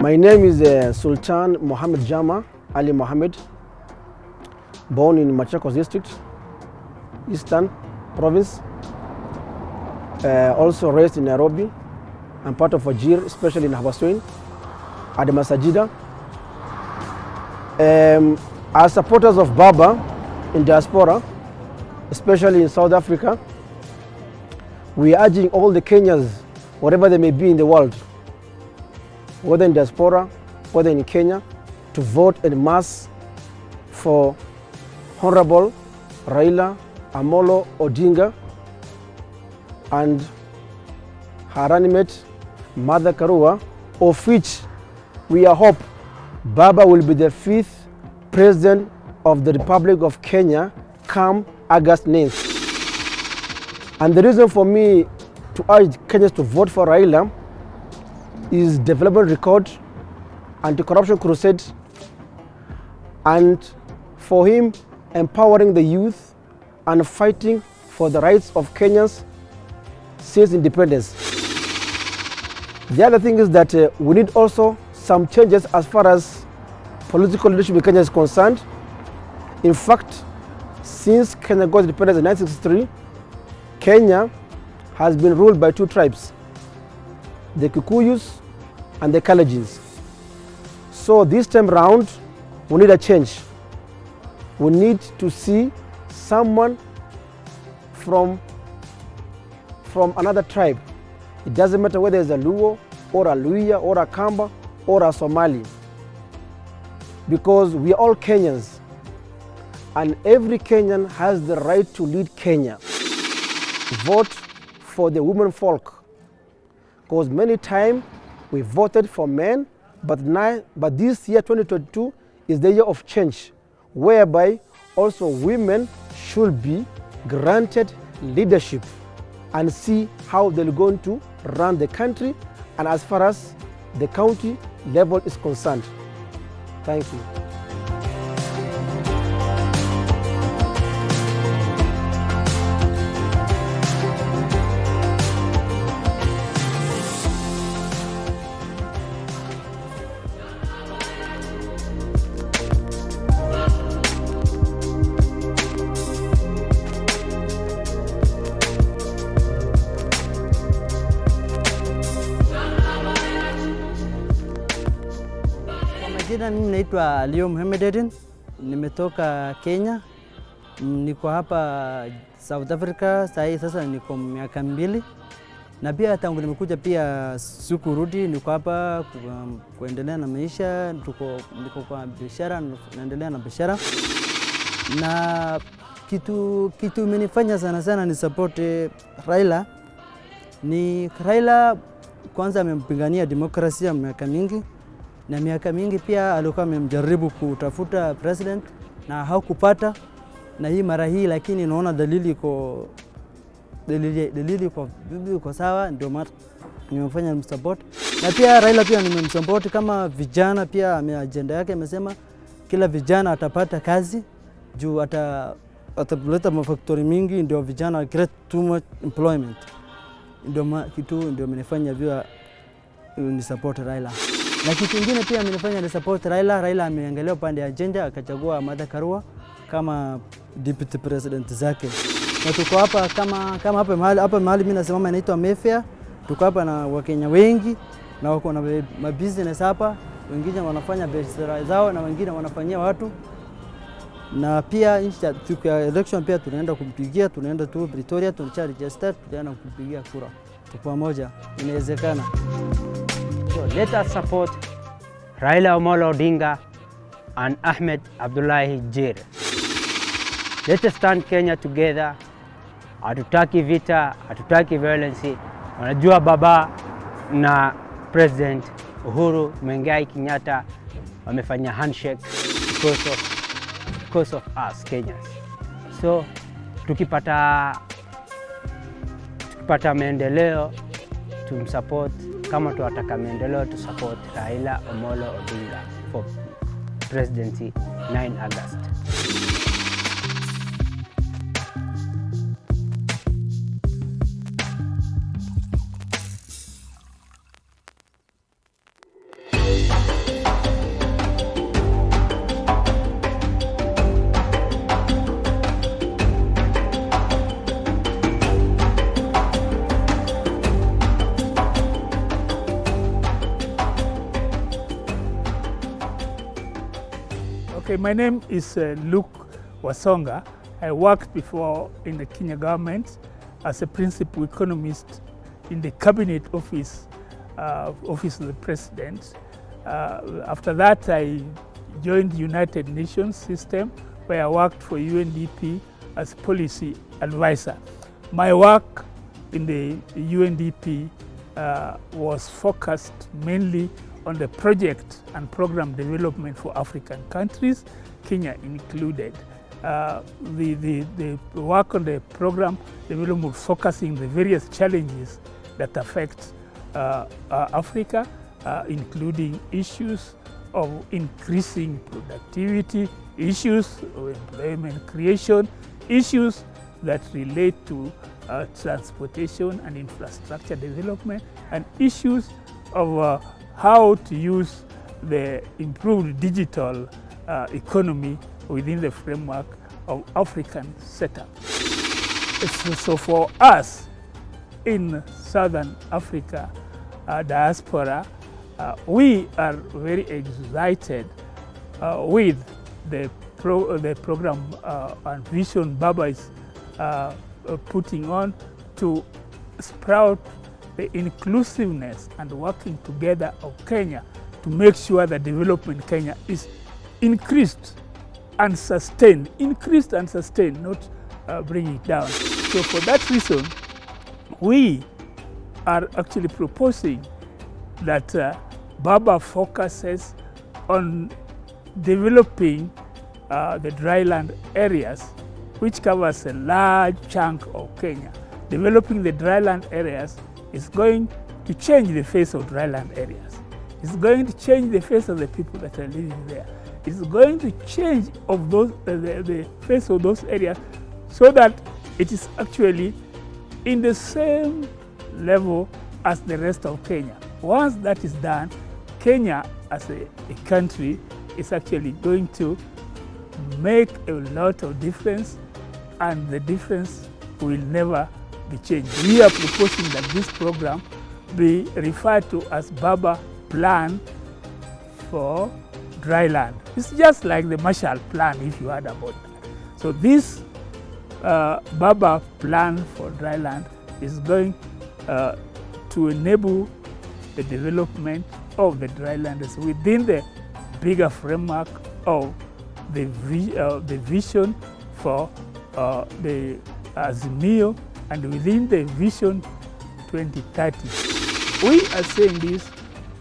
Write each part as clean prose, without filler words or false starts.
My name is Sultan Mohammed Jama Ali Mohammed, born in Machakos district, Eastern Province, also raised in Nairobi. I'm part of Wajir, especially in Habaswein, at the Masajida. As supporters of Baba in diaspora, especially in South Africa, we are urging all the Kenyans, wherever they may be in the world, whether in diaspora, whether in Kenya, to vote en masse for Honorable Raila Amolo Odinga and her animate Mother Karua, of which we hope Baba will be the 5th President of the Republic of Kenya come August 9th. And the reason for me to urge Kenyans to vote for Raila is development record, anti-corruption crusade, and for him empowering the youth and fighting for the rights of Kenyans since independence. The other thing is that we need also some changes as far as political leadership in Kenya is concerned. In fact, since Kenya got independence in 1963, Kenya has been ruled by 2 tribes, the Kikuyus and the Kalejins. So this time round, we need a change. We need to see someone from another tribe. It doesn't matter whether it's a Luo or a Luhya or a Kamba or a Somali, because we are all Kenyans and every Kenyan has the right to lead Kenya. Vote for the women folk, because many times we voted for men, but this year 2022 is the year of change, whereby also women should be granted leadership and see how they're going to run the country and as far as the county level is concerned. Thank you. Mimi naitwa Leo Mohammed, nimetoka Kenya, niko hapa South Africa sasa niko miaka 2, na pia tangu nimekuja pia sikurudi, niko hapa kuendelea na maisha, niko kwa biashara, naendelea na biashara. Na kitu imenifanya sana ni support Raila. Ni Raila kwanza amempigania demokrasia miaka mingi, na miaka mingi pia alikuwa amemjaribu kutafuta president na hakupata, na hii mara hii lakini naona dalili iko sawa, ndio maana nimefanya msupport. Na pia Raila pia nimemsupport kama vijana, pia agenda yake amesema kila vijana atapata kazi juu ataleta mafactory mingi, ndio vijana create too much employment. Ndio amenifanya vile ni support Raila. Na kitu kingine pia amenifanya ni support Raila. Raila ameangalia upande ya agenda, akachagua Mother Karua kama deputy president zake. Na tuko hapa kama hapa mahali mimi nasimama inaitwa Mayfair. Tuko hapa na Wakenya wengi na wako na business hapa, wengine wanafanya biashara zao na wengine wanafanyia watu. Na pia siku ya election pia tunaenda kumpigia, tunaenda tu Pretoria, tunacha register, tunaenda kumpigia kura. Kwa pamoja inawezekana. So let us support Raila Amolo Odinga and Ahmed Abdullahi Jir. Let us stand Kenya together. Hatutaki vita, hatutaki violence. Wanajua Baba na President Uhuru Muigai Kenyatta wamefanya handshake because of us Kenyans. So tukipata maendeleo tumsupport, kama tunataka maendeleo to support Raila Amolo Odinga for presidency 9 August. Okay, my name is Luke Wasonga. I worked before in the Kenya government as a principal economist in the cabinet office of the president. After that, I joined the United Nations system, where I worked for UNDP as policy advisor. My work in the UNDP was focused mainly on the project and program development for African countries, Kenya included. The work on the program development was focusing the various challenges that affect Africa, including issues of increasing productivity, issues of employment creation, issues that relate to transportation and infrastructure development, and issues of how to use the improved digital economy within the framework of African setup. So for us in Southern Africa diaspora, we are very excited with the program and vision Baba is putting on to sprout the inclusiveness and working together of Kenya to make sure that development Kenya is increased and sustained, not bring it down. So for that reason, we are actually proposing that Baba focuses on developing the dryland areas, which covers a large chunk of Kenya. Developing the dryland areas is going to change the face of dryland areas. It's going to change the face of the people that are living there. It's going to change of those, the face of those areas, so that it is actually in the same level as the rest of Kenya. Once that is done, Kenya as a country is actually going to make a lot of difference, and the difference will never be changed. We are proposing that this program be referred to as Baba Plan for Dryland. It's just like the Marshall Plan, if you heard about that. So this Baba Plan for Dryland is going to enable the development of the drylanders within the bigger framework of the vision for the Azimio, and within the Vision 2030. We are saying this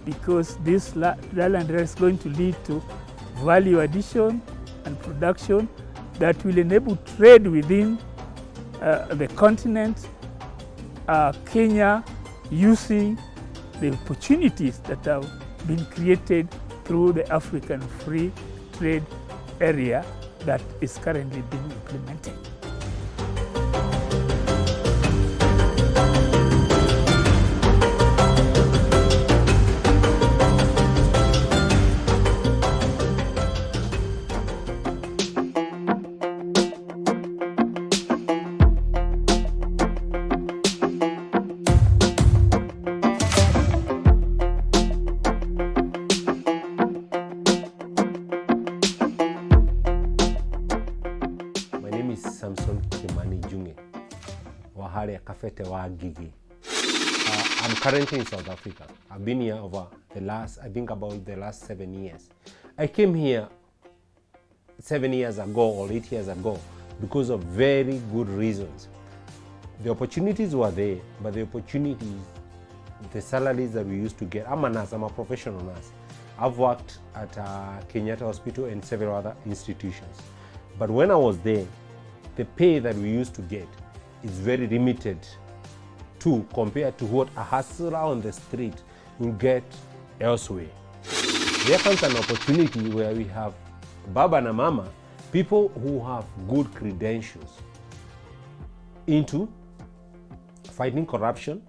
because this dryland is going to lead to value addition and production that will enable trade within the continent, Kenya using the opportunities that have been created through the African Free Trade Area that is currently being implemented. I'm currently in South Africa. I've been here over the last 7 years. I came here 7 years ago or 8 years ago because of very good reasons. The opportunities were there, but the salaries that we used to get. I'm a nurse, I'm a professional nurse. I've worked at Kenyatta Hospital and several other institutions. But when I was there, the pay that we used to get is very limited compared to what a hustler on the street will get elsewhere. There comes an opportunity where we have Baba and Mama, people who have good credentials into fighting corruption,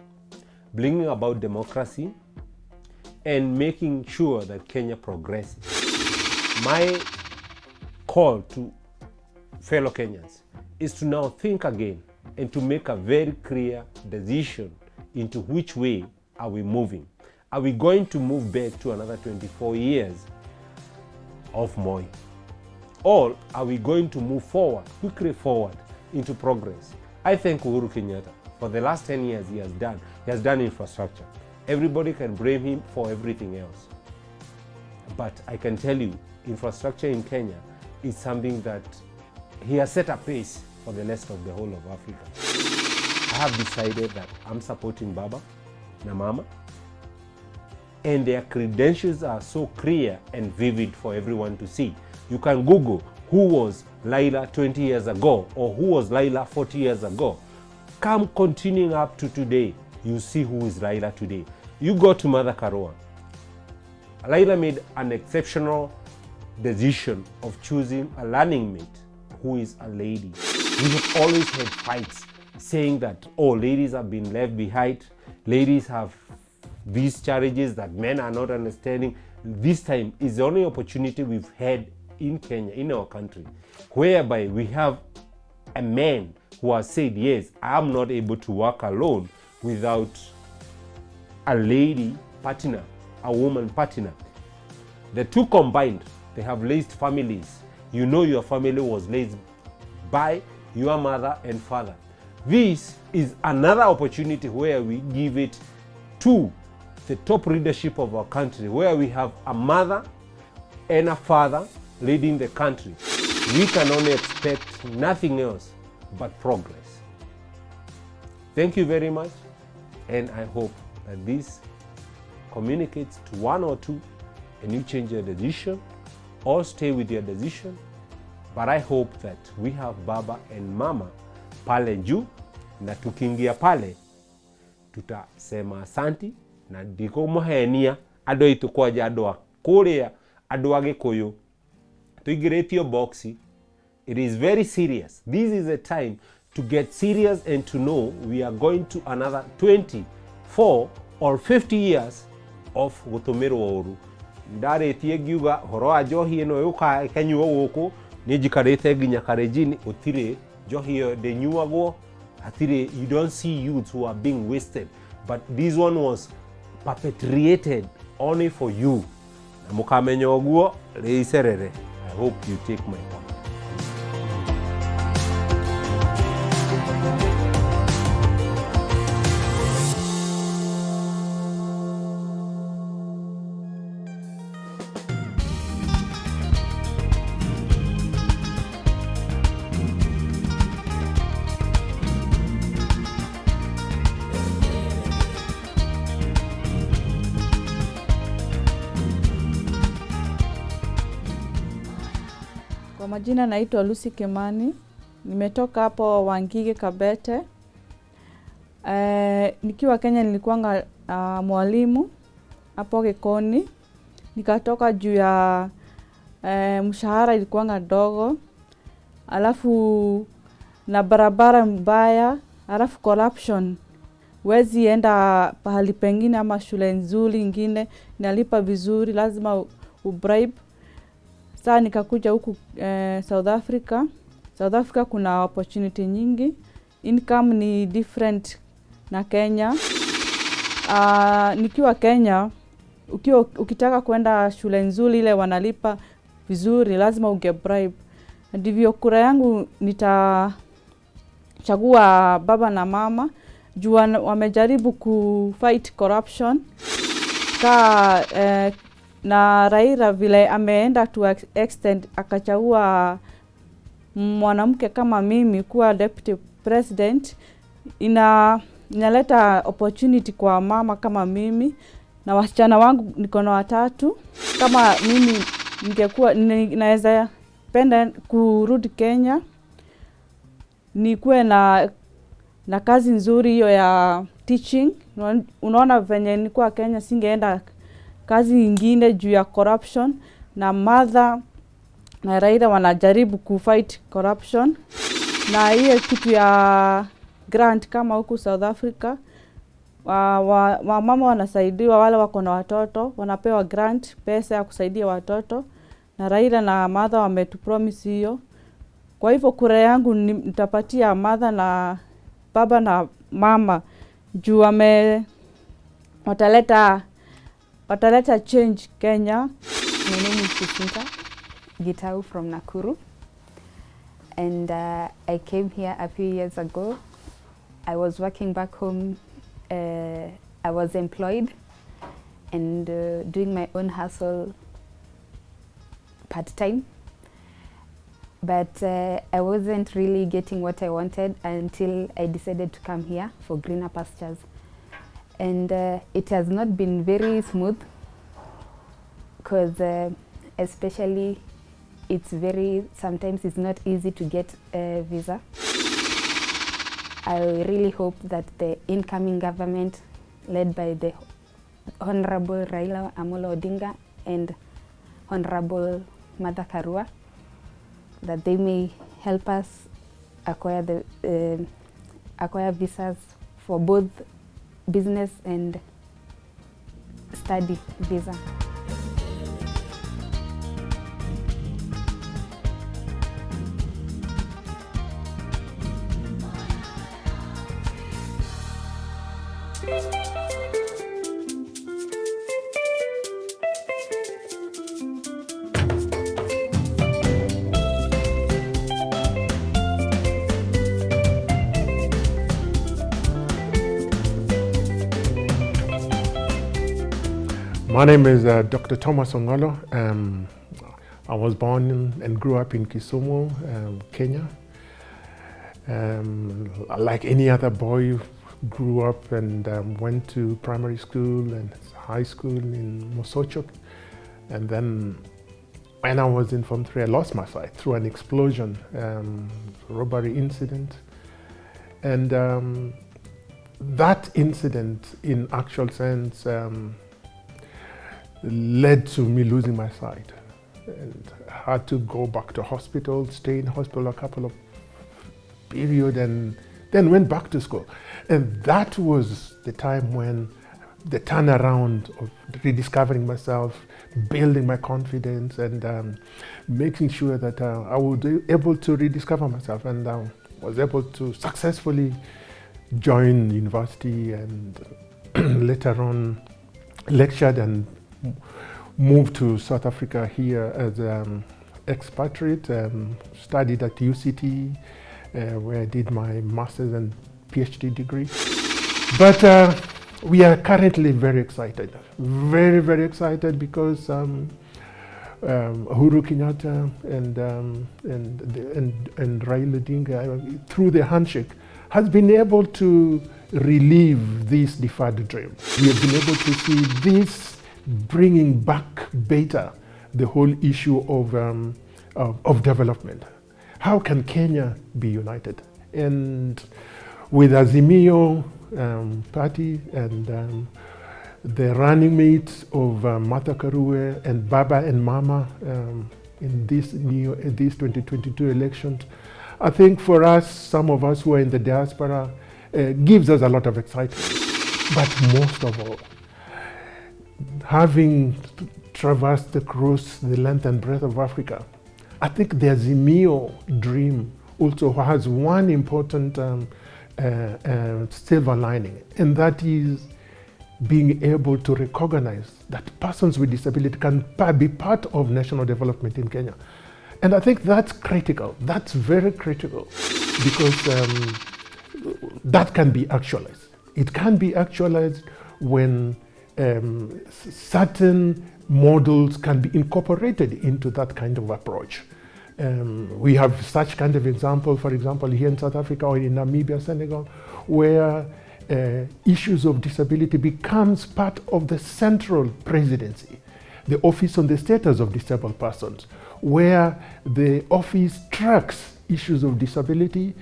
bringing about democracy, and making sure that Kenya progresses. My call to fellow Kenyans is to now think again and to make a very clear decision into which way are we moving. Are we going to move back to another 24 years of Moi? all are we going to move forward, quickly forward into progress. I thank Uhuru Kenyatta for the last 10 years he has done infrastructure. Everybody can blame him for everything else. But I can tell you, infrastructure in Kenya is something that he has set a pace for the rest of the whole of Africa. I have decided that I'm supporting Baba na Mama, and their credentials are so clear and vivid for everyone to see. You can Google who was Laila 20 years ago or who was Laila 40 years ago. Come continuing up to today, you see who is Laila today. You go to Mother Karua. Laila made an exceptional decision of choosing a learning mate who is a lady. We have always had fights saying that, oh, ladies have been left behind, ladies have these challenges that men are not understanding. This time is the only opportunity we've had in Kenya, in our country, whereby we have a man who has said, yes, I am not able to work alone without a lady partner, a woman partner. The two combined, they have raised families. You know your family was raised by your mother and father. This is another opportunity where we give it to the top leadership of our country, where we have a mother and a father leading the country. We can only expect nothing else but progress. Thank you very much, and I hope that this communicates to one or two and you change your decision or stay with your decision. But I hope that we have Baba and Mama pale juu, na tukiingia pale tutasema asanti na ndiko muhenia ando itu kwaja ando kuria ando agikuyu tuigiretio boxi. It is very serious. This is a time to get serious and to know we are going to another 24 or 50 years of gutumirwo uru. Ndaretie ngiuga horo wa njohi ino yuka kenyuo guku ni jikarete nginya karejini utire njohi yo de nyuagwo atire. You don't see youths who are being wasted, but this one was perpetrated only for you. Na mukamenya oguo reiserere. I hope you take my point. Kwa majina naitwa Lucy Kimani. Nimetoka hapo Wangige Kabete. Nikiwa Kenya nilikuwa mwalimu hapo Gekoni. Nikatoka juu ya mshahara ilikuwa ndogo. Alafu na barabara mbaya, alafu corruption. Wezi enda pahali pengine ama shule nzuri ingine inalipa vizuri, lazima ubribe. Sasa nikakuja huku South Africa. South Africa kuna opportunity nyingi. Income ni different na Kenya. Nikiwa Kenya, ukitaka kwenda shule nzuri ile wanalipa vizuri, lazima ugebribe. Ndivyo kura yangu nitachagua Baba na Mama. Juu wamejaribu kufight corruption. Na Raila vile ameenda to extend akachagua mwanamke kama mimi kuwa deputy president, inaleta opportunity kwa mama kama mimi, na wasichana wangu niko na 3. Kama mimi ningekuwa naweza penda kurudi Kenya, nikuwe na kazi nzuri hiyo ya teaching. Unaona venye nilikuwa Kenya singeenda kazi nyingine juu ya corruption, na mother na Raila wanajaribu kufight corruption. Na hiyo kitu ya grant kama huku South Africa, mama wanasaidiwa, wale wako na watoto wanapewa grant, pesa ya kusaidia watoto, na Raila na mother wametupromise hiyo. Kwa hivyo kura yangu nitapatia mother na Baba na Mama juu wataleta change Kenya. Nini msifika? Gitau from Nakuru, and I came here a few years ago. I was working back home. I was employed and doing my own hustle part-time, but I wasn't really getting what I wanted until I decided to come here for greener pastures. And it has not been very smooth, because especially sometimes it's not easy to get a visa. I really hope that the incoming government, led by the Honorable Raila Amolo Odinga and Honorable Martha Karua, that they may help us acquire visas for both business and study visa. My name is Dr. Thomas Ongolo. I was born and grew up in Kisumu, Kenya. Like any other boy, grew up and went to primary school and high school in Mosochok. And then when I was in Form 3, I lost my sight through an explosion, robbery incident. And that incident, in actual sense, led to me losing my sight, and I had to go back to hospital, stay in hospital a couple of period, and then went back to school. And that was the time when the turnaround of rediscovering myself, building my confidence, and making sure that I would be able to rediscover myself, and was able to successfully join university, and later on lectured and moved to South Africa here as expatriate, studied at UCT, where I did my master's and PhD degree. But we are currently very excited, very, very excited, because Uhuru Kenyatta and Raila Odinga, through the handshake, has been able to relieve this deferred dream. We have been able to see this bringing back better the whole issue of development. How can Kenya be united? And with Azimio party and the running mates of Martha Karua and Baba and Mama in these 2022 elections, I think for us, some of us who are in the diaspora, gives us a lot of excitement. But most of all, having traversed across the length and breadth of Africa, I think the Azimio dream also has one important silver lining, and that is being able to recognize that persons with disability can be part of national development in Kenya. And I think that's critical. That's very critical, because that can be actualized. It can be actualized when certain models can be incorporated into that kind of approach. We have such kind of example, for example, here in South Africa or in Namibia, Senegal, where issues of disability becomes part of the central presidency, the Office on the Status of Disabled Persons, where the office tracks issues of disability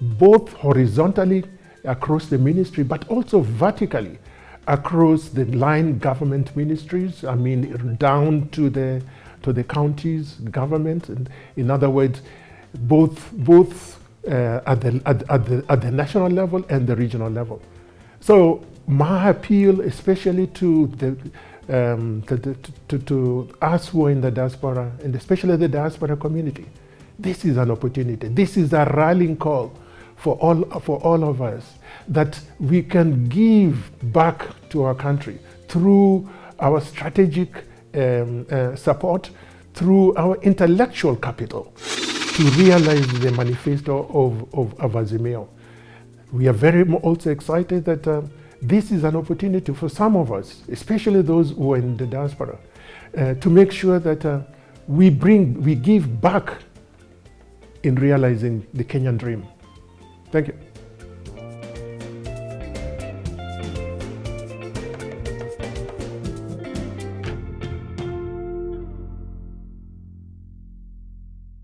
both horizontally across the ministry, but also vertically across the line government ministries, I mean down to the counties government, and in other words, both at the national level and the regional level. So my appeal, especially to us who are in the diaspora, and especially the diaspora community, this is an opportunity. This is a rallying call for all of us, that we can give back to our country through our strategic support, through our intellectual capital to realize the manifesto of Azimio. We are very also excited that this is an opportunity for some of us, especially those who are in the diaspora, to make sure that we give back in realizing the Kenyan dream. Thank you.